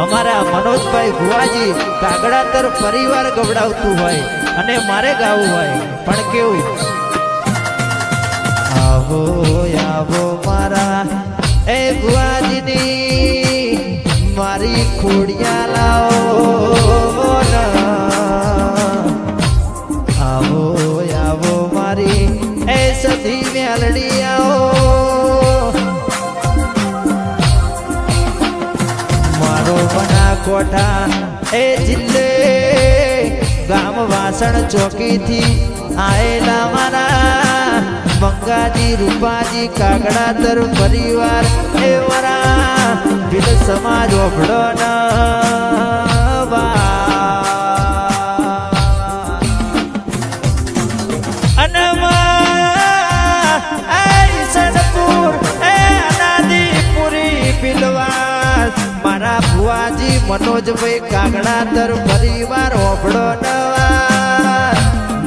અમારા મનોજભાઈ ભુવાજી કાગડાતર પરિવાર ગવડાવતું હોય અને મારે ગાવું હોય પણ કેવું આવો આવો મારા એ ભુવાજીની મારી ખોડિયા લાવો આવો આવો મારી એ સધી મેલડી આવો મારો બના કોઠા એ જિલ્લે ગામ વાસણ ચોકી થી આયેલા મારા મંગાજી રૂપાજી કાગડાતર પરિવાર એ મારા ભીલ સમાજ ઓભળો મારા ભુવાજી મનોજભાઈ કાગડાતર પરિવાર ઓભળો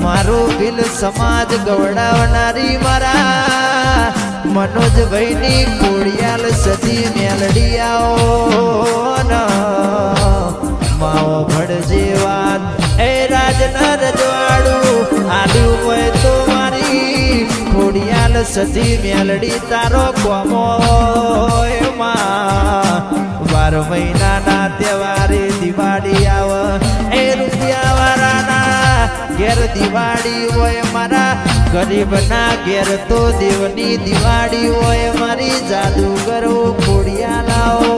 મારો ભીલ સમાજ ગવડાવનારી મારા મનોજભાઈ ની કોડિયાલ સદી મેલડી આવો માઓ ભડજે વાત એ રાજના રજવાડું આલ્યું હોય તો મારી કોડિયાલ સદી મેલડી તારો કોમો બાર મહિનાના તહેવારે દિવાળી આવે એ રૂપિયા વાળાના ઘેર દિવાળી હોય મારા ગરીબના ઘેર તો દેવની દિવાળી હોય મારી જાદુગરો ખોડિયા લાવો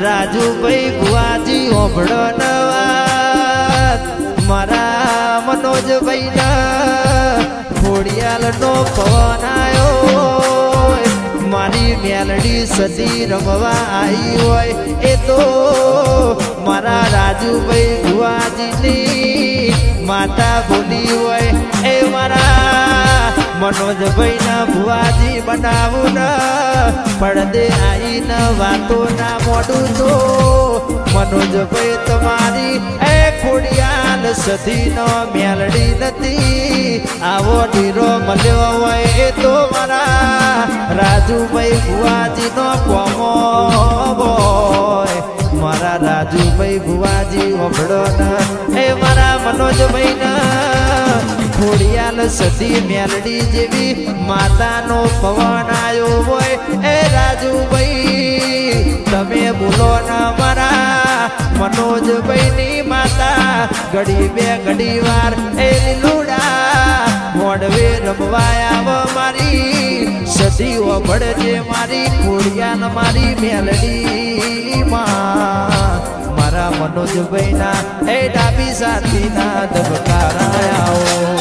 રાજુભાઈ ભુવાજી ઓભળો મારા મનોજભાઈ ના ખોડિયાલ નો પવન આયો મારી મેલડી સદી રમવા આવી હોય એ તો મારા રાજુભાઈ ભુવાજીની માતા બોલી હોય એ મારા મનોજભાઈ ના ભુવાજી બનાવું પડદે આઈને વાતો ના મોડું તો મનોજભાઈ તમારી એ ખોડિયાલ સધી નો મેલડી નથી આવો ઢીરો મળ્યો હોય એ તો મારા રાજુભાઈ ભુવાજી નો કોમો હોય મારા રાજુભાઈ ભુવાજી ઓભળો એ મારા મનોજભાઈ ના ખોડિયાલ સદી મેલડી જેવી માતાનો પવન આવ્યો હોય એ રાજુભાઈ તમે બોલો ના મારા મનોજભાઈ ની માતા ઘડી બે ઘડી વાર એ લીલુડા મોડવે રમવા આવો મારી સદી ઓભળજે મારી ખોડિયાલ મારી મેલડી મારા મનોજભાઈ ના એ ડાબી સાથી ના ધબકારા આવો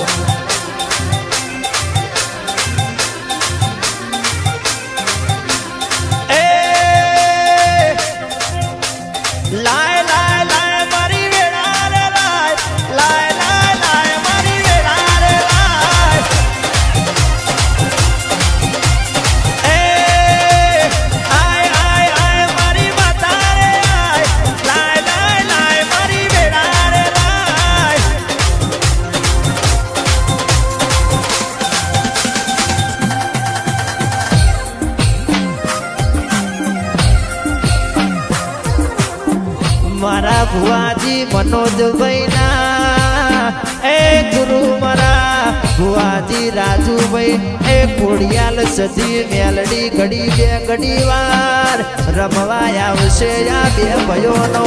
મારા ભુવાજી મનોજભાઈ ના એ ગુરુ મારા ભુવાજી રાજુભાઈ એ ખોડિયાલ સદી મેલડી ઘડી બે ઘડી વાર રમવા આવશે આ બે ભયોનો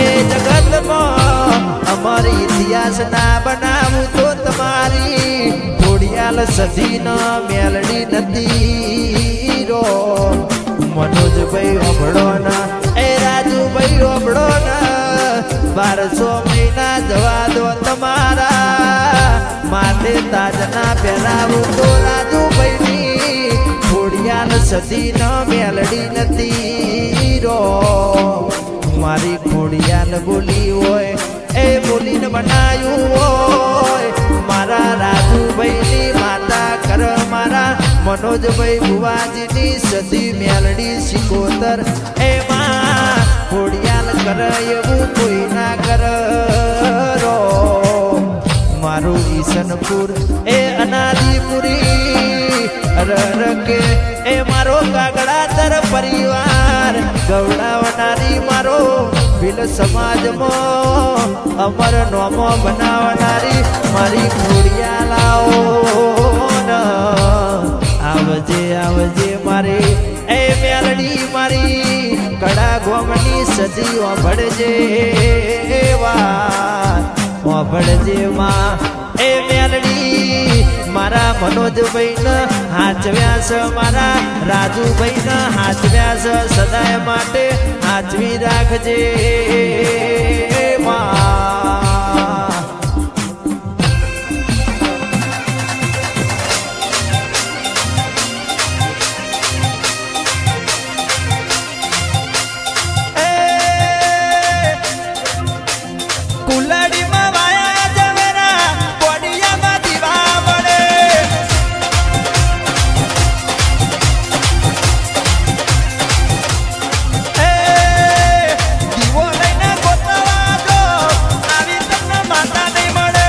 એ જગતમાં અમારી ઇતિહાસ ના બનાવું તો તમારી ખોડિયાલ સધીન મેલડી નથી રો મનોજભાઈ ઓબળો ના એ રાજુભાઈ ઓબળો ના 1200 મહિના જવા દો તમારા માથે તાજના પહેરાવું તો રાજુભાઈની ખોડિયાલ સધીન મેલડી નથી રો મારી ખોડિયાલ બોલી હોય એ બોલીને બનાયું હોય મારા રાજુભાઈની માતા કર મારા મનોજભાઈ બુવાજીની સધી મેલડી સિકોતર એમાં ખોડિયાલ કર એવું કોઈ ના કર રો મારું ઈસનપુર એ અનાદિપુરી અરર કે એ મારો કાગડાતર પરિવાર ગવડાવનારી મારો ભીલ સમાજમાં અમર નોમો બનાવનારી મારી ખોડિયાલાઓ આવજે આવજે મારી એ મેલડી મારી કડા ગોમની સદી ઓભળજે ઓભળજે માં એ મેલડી મારા મનોજભાઈને હાચવ્યાસ મારા રાજુભાઈને હાચવ્યાસ સદાય માટે હાચવી રાખજે માં કુલાડીમાં વાયા જવેરા કોડિયામાં દીવા મળે દીવો લઈને ગોતવા જો આવી તમને માતા નહીં મળે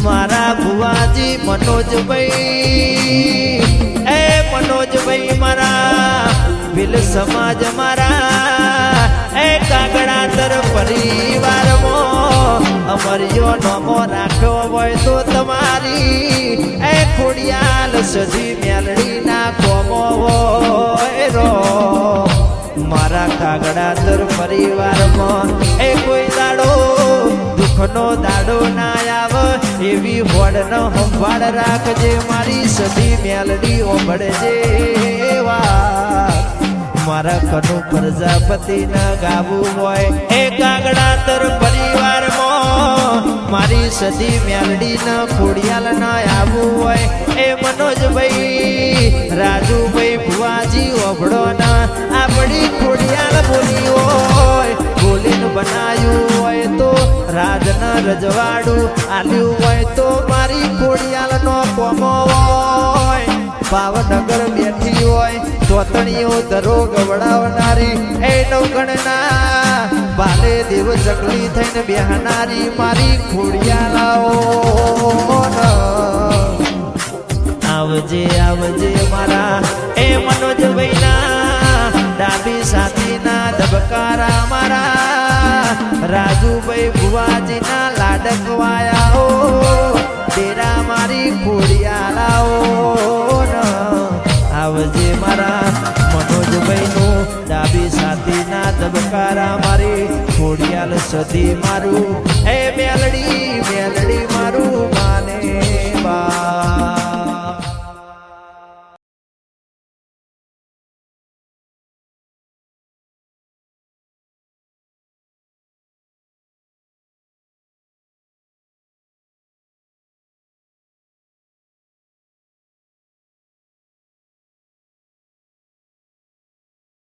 મારા ભુવાજી મનોજભાઈ એ મનોજભાઈ મારા ભીલ સમાજ મારા એ કાગડાતર પરિવારમાં અમરિયો નોમો રાખ્યો હોય તો તમારી એ ખોડિયાલ સધી મેલડી ના કોમો હોય રો મારા કાગડાતર પરિવારમાં એ કોઈ દાડો દુઃખનો દાડો ના આવે એવી હોડ ન સંભાળ રાખજે મારી સધી મેલડી ઓભળજે મારા કનુ પ્રજાપતિ ના ગાવું હોય એ કાગડાતર પરિવારમાં મારી સધી મેલડી ના ખોડિયાલ ના આવવું હોય એ મનોજભાઈ રાજુભાઈ ભુવાજી ઓભળો ના આપણી ખોડિયાલ બોલી હોય બોલીને બનાયું હોય તો રાજના રજવાડું આલ્યું હોય તો મારી ખોડિયાલ નો કોમો હોય ભાવનગર બેઠી હોય તોતણીઓ દરો ગવડાવનારી એ નવગણના બાલે દેવ ચકલી થઈને બેહનારી મારી ખોડિયાલાઓ આવજે આવજે મારા એ મનોજભાઈના ડાબી સાથીના ધબકારા મારા રાજુભાઈ ભુવાજીના લાડકવાયાઓ ડેરા મારી ખોડિયાલાઓ આવજે મારા મનોજભાઈનું ડાબી સાથીના ધબકારા મારી ખોડિયાલ સધી મારું એ મેલડી મેલડી મારું